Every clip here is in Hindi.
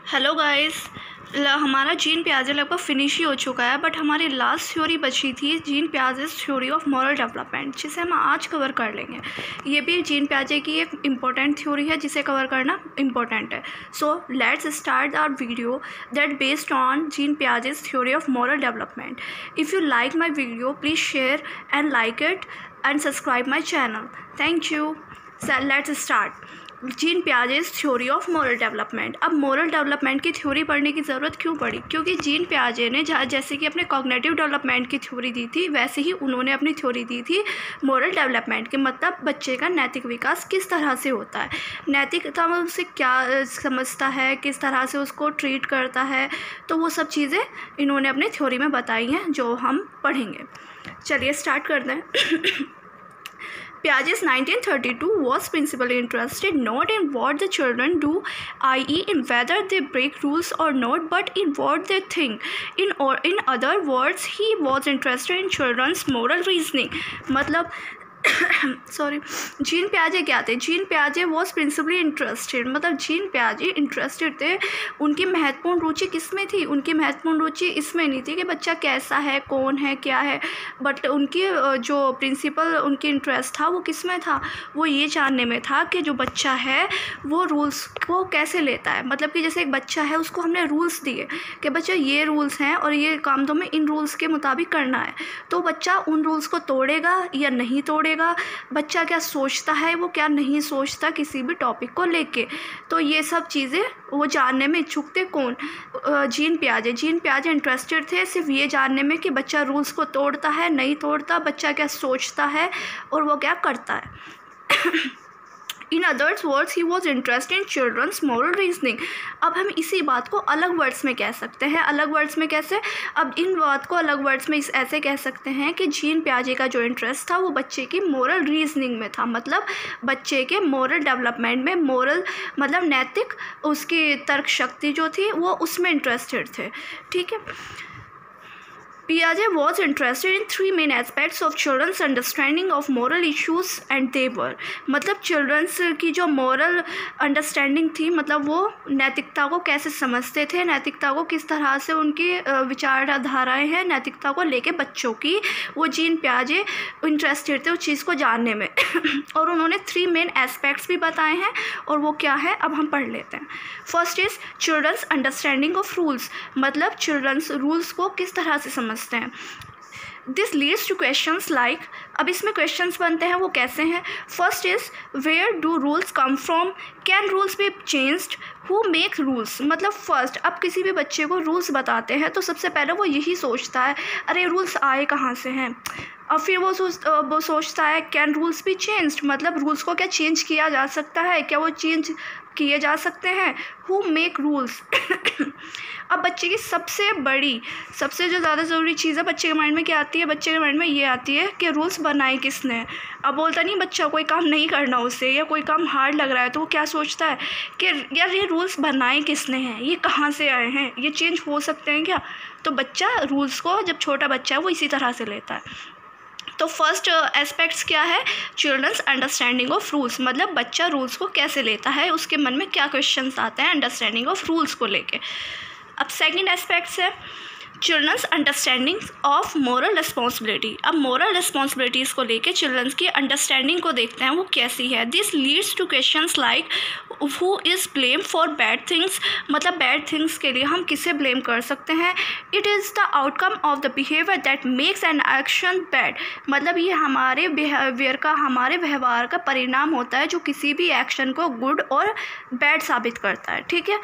हेलो गाइस, हमारा जीन पियाजे लगभग फिनिश ही हो चुका है, बट हमारी लास्ट थ्योरी बची थी gene Piaget's theory of moral development, जिसे हम आज कवर कर लेंगे। ये भी जीन पियाजे की एक इम्पॉर्टेंट थ्योरी है जिसे कवर करना इम्पॉर्टेंट है। So let's start our video that based on Jean Piaget's theory of moral development. If you like my video please share and like it and subscribe my channel. Thank you. Let's start Jean Piaget's theory of moral development. अब मॉरल डेवलपमेंट की थ्योरी पढ़ने की ज़रूरत क्यों पड़ी? क्योंकि जीन पियाजे ने जैसे कि अपने कॉग्निटिव डेवलपमेंट की थ्योरी दी थी, वैसे ही उन्होंने अपनी थ्योरी दी थी मॉरल डेवलपमेंट की। मतलब बच्चे का नैतिक विकास किस तरह से होता है, नैतिकता में उसे क्या समझता है, किस तरह से उसको ट्रीट करता है, तो वो सब चीज़ें इन्होंने अपनी थ्योरी में बताई हैं जो हम पढ़ेंगे। चलिए स्टार्ट करते हैं। Piaget's 1932 was principally interested not in what the children do, i.e. in whether they break rules or not, but in what they think. In other words, he was interested in children's moral reasoning. मतलब सॉरी, जीन पियाजे क्या थे? जीन पियाजे वॉज प्रिंसिपली इंटरेस्टेड, मतलब जीन पियाजे इंटरेस्टेड थे। उनकी महत्वपूर्ण रुचि किस में थी? उनकी महत्वपूर्ण रुचि इसमें नहीं थी कि बच्चा कैसा है, कौन है, क्या है, बट उनकी जो प्रिंसिपल उनकी इंटरेस्ट था वो किस में था? वो ये जानने में था कि जो बच्चा है वो रूल्स को कैसे लेता है। मतलब कि जैसे एक बच्चा है, उसको हमने रूल्स दिए कि बच्चा ये रूल्स हैं और ये काम तुम्हें इन रूल्स के मुताबिक करना है, तो बच्चा उन रूल्स को तोड़ेगा या नहीं तोड़ेगा। बच्चा क्या सोचता है, वो क्या नहीं सोचता किसी भी टॉपिक को लेके, तो ये सब चीज़ें वो जानने में इच्छुक थे। कौन? जीन पियाजे। जीन पियाजे इंटरेस्टेड थे सिर्फ ये जानने में कि बच्चा रूल्स को तोड़ता है, नहीं तोड़ता, बच्चा क्या सोचता है और वो क्या करता है। In others words he was interested in children's moral reasoning. अब हम इसी बात को अलग वर्ड्स में कह सकते हैं। अलग वर्ड्स में कैसे? अब इन बात को अलग वर्ड्स में ऐसे कह सकते हैं कि जीन पियाजे का जो इंटरेस्ट था वो बच्चे की मॉरल रीजनिंग में था, मतलब बच्चे के मॉरल डेवलपमेंट में, मॉरल मतलब नैतिक उसकी तर्क शक्ति जो थी वो उसमें इंटरेस्टेड थे। ठीक है। Piaget was interested in three main aspects of children's understanding of moral issues and they were, मतलब चिल्ड्रंस की जो मॉरल अंडरस्टैंडिंग थी, मतलब वो नैतिकता को कैसे समझते थे, नैतिकता को किस तरह से उनकी विचारधाराएं हैं नैतिकता को लेके बच्चों की, वो जीन पियाजे इंटरेस्टेड थे उस चीज़ को जानने में। और उन्होंने थ्री मेन एस्पेक्ट्स भी बताए हैं और वो क्या है अब हम पढ़ लेते हैं। First is children's understanding of rules, मतलब चिल्ड्रंस रूल्स को किस तरह से समझते हैं। This leads to questions like, अब इसमें क्वेश्चंस बनते हैं, वो कैसे हैं? First is where do rules come from, can rules be changed, who make rules. मतलब फर्स्ट अब किसी भी बच्चे को रूल्स बताते हैं तो सबसे पहले वो यही सोचता है अरे रूल्स आए कहाँ से हैं। और फिर वो सोचता है कैन रूल्स बी चेंज्ड, मतलब रूल्स को क्या चेंज किया जा सकता है, क्या वो चेंज किए जा सकते हैं। Who make rules. अब बच्चे की सबसे जो ज़्यादा ज़रूरी चीज़ है बच्चे के माइंड में क्या आती है? बच्चे के माइंड में ये आती है कि रूल्स बनाए किसने। अब बोलता नहीं बच्चा कोई काम नहीं करना उसे, या कोई काम हार्ड लग रहा है तो वो क्या सोचता है कि यार ये रूल्स बनाए किसने हैं, ये कहाँ से आए हैं, ये चेंज हो सकते हैं क्या। तो बच्चा रूल्स को, जब छोटा बच्चा है वो इसी तरह से लेता है। तो फर्स्ट एस्पेक्ट्स क्या है? चिल्ड्रंस अंडरस्टैंडिंग ऑफ रूल्स, मतलब बच्चा रूल्स को कैसे लेता है, उसके मन में क्या क्वेश्चंस आते हैं अंडरस्टैंडिंग ऑफ रूल्स को लेके। अब सेकंड एस्पेक्ट्स है children's understanding of moral responsibility. अब मॉरल रिस्पॉन्सिबिलिटीज़ को लेके चिल्ड्रंस की अंडरस्टैंडिंग को देखते हैं वो कैसी है। This leads to questions like who is blame for bad things, मतलब बैड थिंग्स के लिए हम किसे ब्लेम कर सकते हैं। It is the outcome of the behaviour that makes an action bad, मतलब ये हमारे बिहेवियर का, हमारे व्यवहार का परिणाम होता है जो किसी भी एक्शन को गुड और बैड साबित करता है। ठीक है।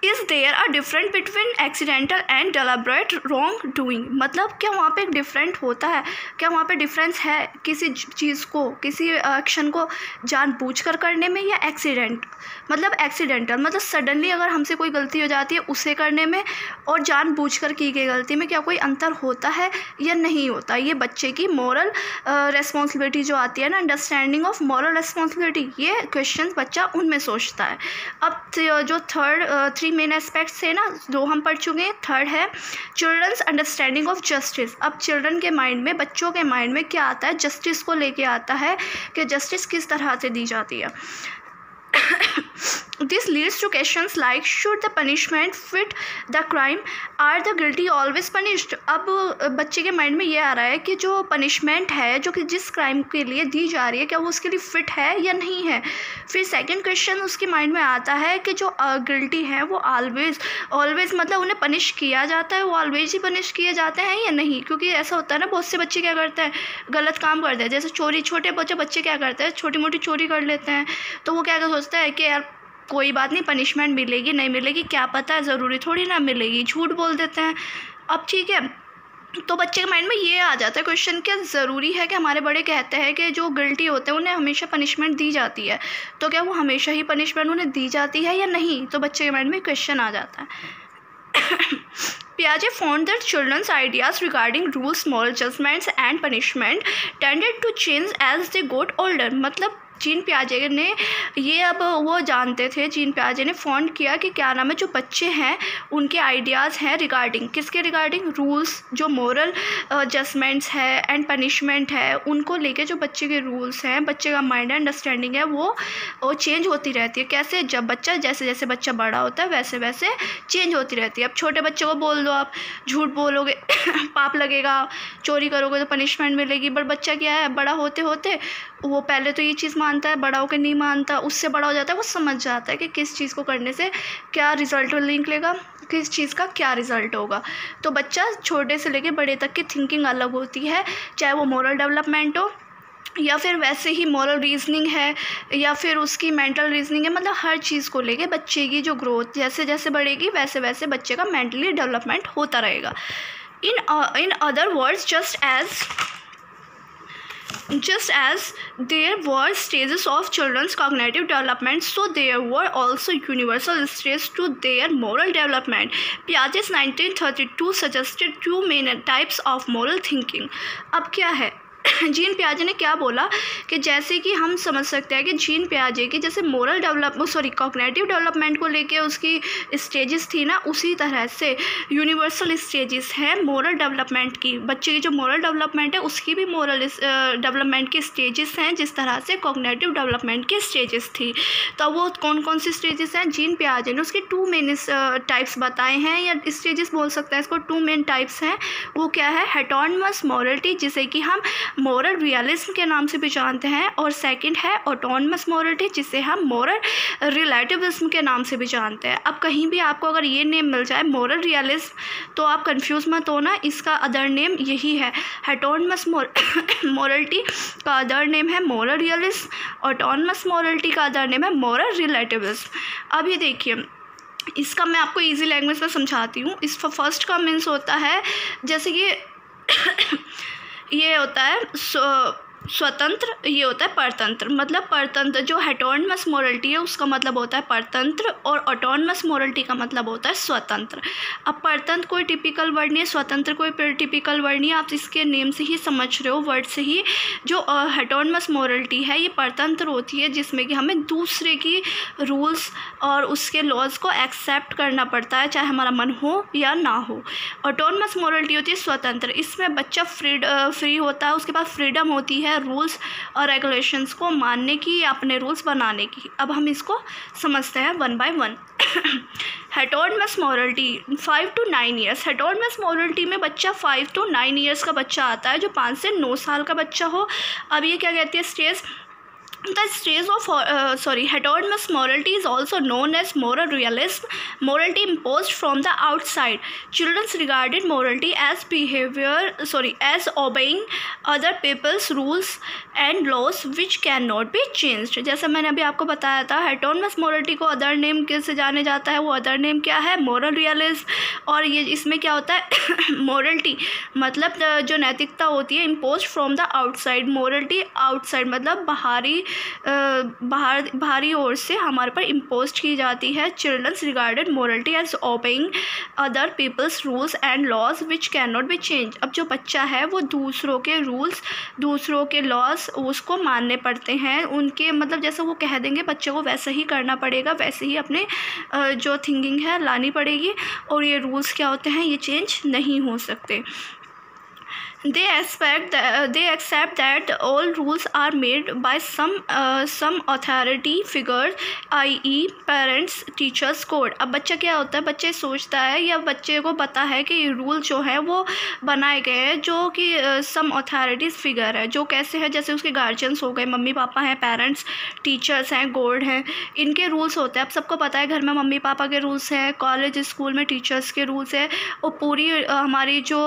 Is there a different between accidental and deliberate wrong doing, मतलब क्या वहाँ पे एक डिफरेंट होता है, क्या वहाँ पे डिफरेंस है किसी चीज़ को, किसी एक्शन को जानबूझकर करने में, या एक्सीडेंटल मतलब सडनली अगर हमसे कोई गलती हो जाती है उसे करने में, और जानबूझकर की गई गलती में क्या कोई अंतर होता है या नहीं होता। ये बच्चे की मॉरल रेस्पॉन्सिबिलिटी जो आती है ना, अंडरस्टैंडिंग ऑफ मॉरल रेस्पॉन्सिबिलिटी, ये क्वेश्चन बच्चा उनमें सोचता है। अब जो थ्री मेन एस्पेक्ट्स थे ना, दो हम पढ़ चुके हैं, थर्ड है चिल्ड्रंस अंडरस्टैंडिंग ऑफ जस्टिस। अब चिल्ड्रन के माइंड में, बच्चों के माइंड में क्या आता है? जस्टिस को लेके आता है कि जस्टिस किस तरह से दी जाती है। This leads to questions like should the punishment fit the crime, are the guilty always punished. अब बच्चे के माइंड में ये आ रहा है कि जो पनिशमेंट है जो कि जिस क्राइम के लिए दी जा रही है क्या वो उसके लिए फ़िट है या नहीं है। फिर सेकंड क्वेश्चन उसके माइंड में आता है कि जो गिल्टी है वो ऑलवेज मतलब उन्हें पनिश किया जाता है, वो ऑलवेज ही पनिश किए जाते हैं या नहीं। क्योंकि ऐसा होता है ना, बहुत से बच्चे क्या करते हैं, गलत काम करते हैं। जैसे चोरी, छोटे बच्चे क्या करते हैं, छोटी मोटी चोरी कर लेते हैं, तो वो क्या सोचता है कि यार कोई बात नहीं, पनिशमेंट मिलेगी नहीं मिलेगी क्या पता है, ज़रूरी थोड़ी ना मिलेगी, झूठ बोल देते हैं। अब ठीक है, तो बच्चे के माइंड में ये आ जाता है क्वेश्चन, क्या ज़रूरी है कि हमारे बड़े कहते हैं कि जो गिल्टी होते हैं उन्हें हमेशा पनिशमेंट दी जाती है, तो क्या वो हमेशा ही पनिशमेंट उन्हें दी जाती है या नहीं। तो बच्चे के माइंड में क्वेश्चन आ जाता है। Piaget found that children's ideas regarding rules, moral judgments and punishment tended to change as they got older। मतलब जीन पियाजे ने ये अब वो जानते थे, जीन पियाजे ने फाउंड किया कि क्या नाम है, जो बच्चे हैं उनके आइडियाज़ हैं रिगार्डिंग किसके, रिगार्डिंग रूल्स, जो मोरल जजमेंट्स है एंड पनिशमेंट है, उनको लेके जो बच्चे के रूल्स हैं, बच्चे का माइंड अंडरस्टैंडिंग है वो चेंज होती रहती है। कैसे, जब बच्चा जैसे जैसे बच्चा बड़ा होता है वैसे वैसे चेंज होती रहती है। अब छोटे बच्चे को बोल दो आप झूठ बोलोगे पाप लगेगा, चोरी करोगे तो पनिशमेंट मिलेगी, बट बच्चा क्या है, बड़ा होते होते वो पहले तो ये चीज़ मानता है, बड़ा होकर नहीं मानता, उससे बड़ा हो जाता है, वो समझ जाता है कि किस चीज़ को करने से क्या रिज़ल्ट निकलेगा, किस चीज़ का क्या रिज़ल्ट होगा। तो बच्चा छोटे से लेके बड़े तक की थिंकिंग अलग होती है, चाहे वो मोरल डेवलपमेंट हो या फिर वैसे ही मॉरल रीजनिंग है या फिर उसकी मेंटल रीजनिंग है। मतलब हर चीज़ को लेके बच्चे की जो ग्रोथ जैसे जैसे बढ़ेगी वैसे वैसे बच्चे का मेंटली डेवलपमेंट होता रहेगा। In other words, just as there were stages of children's cognitive development, so there were also universal stages to their moral development. Piaget's 1932 suggested two main types of moral thinking। अब क्या है, जीन पियाजे ने क्या बोला कि जैसे कि हम समझ सकते हैं कि जीन पियाजे की जैसे कॉग्निटिव डेवलपमेंट को लेके उसकी स्टेजेस थी ना, उसी तरह से यूनिवर्सल स्टेजेस हैं मोरल डेवलपमेंट की। बच्चे की जो मोरल डेवलपमेंट है उसकी भी मोरल डेवलपमेंट की स्टेजेस हैं, जिस तरह से कॉग्निटिव डेवलपमेंट की स्टेजेस थी। तो वो कौन कौन सी स्टेजेस हैं, जीन पियाजे ने उसके टू मेन टाइप्स बताए हैं, या स्टेजेस बोल सकते हैं इसको। टू मेन टाइप्स हैं, वो क्या है, हेटोनमस मॉरलिटी जिसे कि हम मोरल रियलिज्म के नाम से भी जानते हैं, और सेकंड है ऑटोनमस मॉरलिटी जिसे हम मोरल रिलेटिविज्म के नाम से भी जानते हैं। अब कहीं भी आपको अगर ये नेम मिल जाए मोरल रियलिज्म तो आप कंफ्यूज मत होना, इसका अदर नेम यही है। ऑटोनमस मॉरलिटी का अदर नेम है मोरल रियलिज्म, ऑटोनमस मॉरलिटी का अदर नेम है मोरल रिलेटिविज्म। अब ये देखिए, इसका मैं आपको ईजी लैंग्वेज में समझाती हूँ। इस फर्स्ट का मीन्स होता है जैसे कि ये होता है स्वतंत्र, ये होता है परतंत्र। मतलब परतंत्र जो हेटोनमस मोरलिटी है उसका मतलब होता है परतंत्र, और ऑटोनमस मोरलिटी का मतलब होता है स्वतंत्र। अब परतंत्र कोई टिपिकल वर्ड नहीं है, स्वतंत्र कोई टिपिकल वर्ड नहीं है, आप इसके नेम से ही समझ रहे हो, वर्ड से ही। जो हेटोनमस मोरलिटी है ये परतंत्र होती है, जिसमें कि हमें दूसरे की रूल्स और उसके लॉज को एक्सेप्ट करना पड़ता है, चाहे हमारा मन हो या ना हो। ऑटोनमस मोरलिटी होती है स्वतंत्र, इसमें बच्चा फ्री होता है, उसके पास फ्रीडम होती है रूल्स और रेगुलेशंस को मानने की या अपने रूल्स बनाने की। अब हम इसको समझते हैं वन बाय वन। हेटोनमस मॉरलिटी 5 to 9 ईयर्स। हेटोनमस मॉरलिटी में बच्चा 5 to 9 ईयर्स का बच्चा आता है, जो 5 से 9 साल का बच्चा हो। अब ये क्या कहती है stage, The stage of heteronomous morality is also known as moral realism, morality imposed from the outside. Children regarded morality as as obeying other people's rules and laws which cannot be changed. जैसा मैंने अभी आपको बताया था, heteronomous morality को अदर नेम कैसे जाने जाता है, वो अदर नेम क्या है, moral realism। और ये इसमें क्या होता है morality मतलब जो नैतिकता होती है imposed from the outside, morality outside मतलब बाहरी ओर से हमारे पर इम्पोज की जाती है। Children's regarded morality as obeying other people's rules and laws which can not be change. अब जो बच्चा है वो दूसरों के रूल्स, दूसरों के लॉज उसको मानने पड़ते हैं, उनके मतलब जैसे वो कह देंगे बच्चे को वैसे ही करना पड़ेगा, वैसे ही अपने जो थिंकिंग है लानी पड़ेगी, और ये रूल्स क्या होते हैं, ये चेंज नहीं हो सकते। they accept that all rules are made by some authority figures, i.e. parents, teachers, court। अब बच्चा क्या होता है, बच्चे सोचता है या बच्चे को पता है कि ये रूल जो है वो बनाए गए हैं जो कि सम अथॉरिटीज़ फिगर है, जो कैसे है, जैसे उसके गार्जियंस हो गए, मम्मी पापा हैं, पेरेंट्स, टीचर्स हैं, बोर्ड हैं, इनके रूल्स होते हैं। अब सबको पता है घर में मम्मी पापा के रूल्स हैं, कॉलेज स्कूल में टीचर्स के रूल्स हैं, और पूरी हमारी जो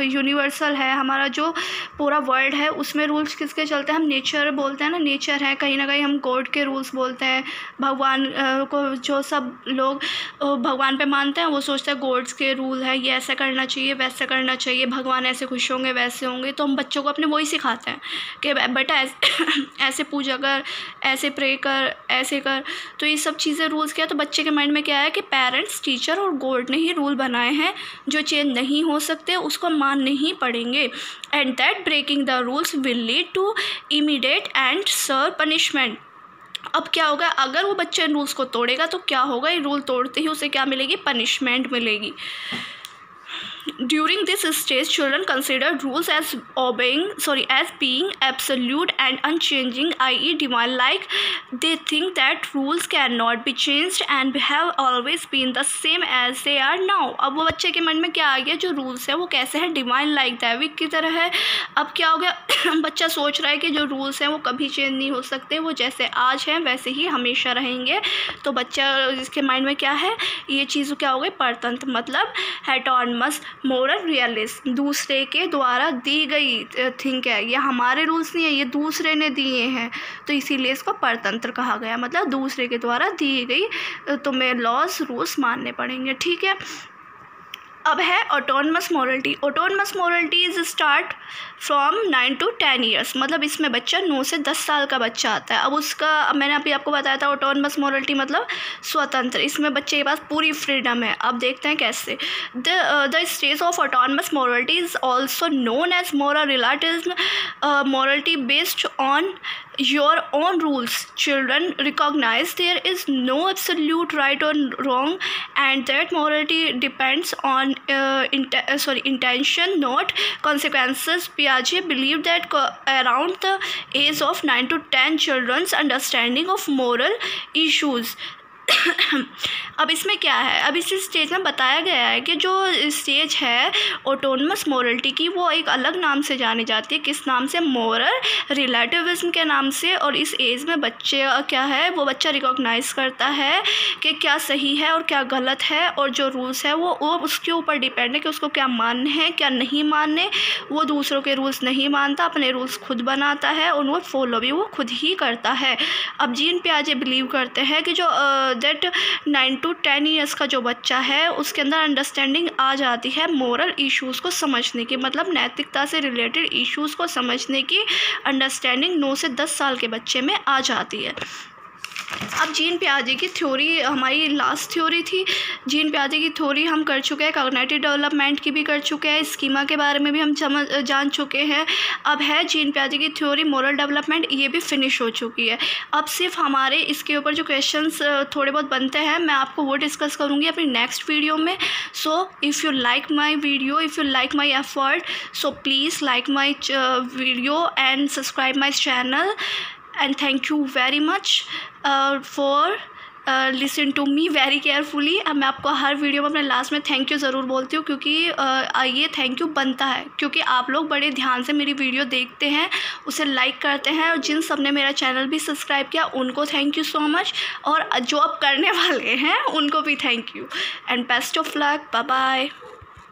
यूनिवर्सल है, हमारा जो पूरा वर्ल्ड है, उसमें रूल्स किसके चलते हैं, हम नेचर बोलते हैं ना, नेचर है, कहीं ना कहीं हम गॉड के रूल्स बोलते हैं। भगवान को जो सब लोग भगवान पे मानते हैं वो सोचते हैं गॉड्स के रूल है, ये ऐसा करना चाहिए, वैसा करना चाहिए, भगवान ऐसे खुश होंगे, वैसे होंगे। तो हम बच्चों को अपने वही सिखाते हैं कि बेटा ऐसे पूजा कर, ऐसे प्रे कर, ऐसे कर। तो ये सब चीज़ें रूल्स क्या है, तो बच्चे के माइंड में क्या है कि पेरेंट्स, टीचर और गॉड ने ही रूल बनाए हैं, जो चेंज नहीं हो सकते, उसको मानने ही पड़ेंगे। And that breaking the rules will lead to immediate and severe punishment. अब क्या होगा, अगर वो बच्चे इन रूल्स को तोड़ेगा तो क्या होगा, ये रूल तोड़ते ही उसे क्या मिलेगी, पनिशमेंट मिलेगी। During this stage, children consider rules as being absolute and unchanging, i.e. divine. Like they think that rules cannot be changed and have always been the same as they are now. अब वो बच्चे के मन में क्या आ गया, जो रूल्स है वो कैसे है, डिवाइन लाइक दैविक की तरह है। अब क्या हो गया बच्चा सोच रहा है कि जो रूल्स हैं वो कभी चेंज नहीं हो सकते, वो जैसे आज हैं वैसे ही हमेशा रहेंगे। तो बच्चा जिसके माइंड में क्या है, ये चीज़ क्या हो गई, परतंत्र, मतलब ऑटोनमस मोरल रियलिस्ट, दूसरे के द्वारा दी गई थिंक है, ये हमारे रूल्स नहीं है, ये दूसरे ने दिए हैं, तो इसीलिए इसको परतंत्र कहा गया, मतलब दूसरे के द्वारा दी गई तुम्हें लॉज रूल्स मानने पड़ेंगे। ठीक है। अब है autonomous morality. Autonomous morality is start from 9 to 10 years, मतलब इसमें बच्चा 9 से 10 साल का बच्चा आता है। अब उसका मैंने अभी आपको बताया था ऑटोनमस मोरलिटी मतलब स्वतंत्र, इसमें बच्चे के पास पूरी फ्रीडम है। अब देखते हैं कैसे। The stage of autonomous morality is also known as moral relativism, morality based on your own rules. Children recognize there is no absolute right or wrong, and that morality depends on intention, not consequences. Piaget believed that around the age of 9 to 10 children's understanding of moral issues अब इसमें क्या है, अब इस स्टेज में बताया गया है कि जो स्टेज है ऑटोनमस मोरलिटी की, वो एक अलग नाम से जानी जाती है। किस नाम से, मोरल रिलेटिविज्म के नाम से। और इस एज में बच्चे क्या है, वो बच्चा रिकॉग्नाइज करता है कि क्या सही है और क्या गलत है, और जो रूल्स है वो उसके ऊपर डिपेंड है कि उसको क्या मानने हैं, क्या नहीं मानने। वो दूसरों के रूल्स नहीं मानता, अपने रूल्स खुद बनाता है और वो फॉलो भी वो खुद ही करता है। अब जीन पियाजे बिलीव करते हैं कि जो दैट 9 to 10 ईयर्स का जो बच्चा है उसके अंदर अंडरस्टैंडिंग आ जाती है मोरल इश्यूज़ को समझने की, मतलब नैतिकता से रिलेटेड इश्यूज़ को समझने की अंडरस्टैंडिंग 9 से 10 साल के बच्चे में आ जाती है। अब जीन पियाजे की थ्योरी हमारी लास्ट थ्योरी थी। जीन पियाजे की थ्योरी हम कर चुके हैं, कॉग्निटिव डेवलपमेंट की भी कर चुके हैं, स्कीमा के बारे में भी हम जान चुके हैं। अब है जीन पियाजे की थ्योरी मोरल डेवलपमेंट, ये भी फिनिश हो चुकी है। अब सिर्फ हमारे इसके ऊपर जो क्वेश्चंस थोड़े बहुत बनते हैं, मैं आपको वो डिस्कस करूँगी अपनी नेक्स्ट वीडियो में। So if you like my video, if you like my effort, so please like my video and subscribe my channel. And thank you very much for listen to me very carefully। अब मैं आपको हर वीडियो में अपने लास्ट में थैंक यू ज़रूर बोलती हूँ, क्योंकि ये थैंक यू बनता है, क्योंकि आप लोग बड़े ध्यान से मेरी वीडियो देखते हैं, उसे लाइक करते हैं, और जिन सब ने मेरा चैनल भी सब्सक्राइब किया उनको थैंक यू सो मच, और जो अब करने वाले हैं उनको भी thank you. And best of luck, bye bye.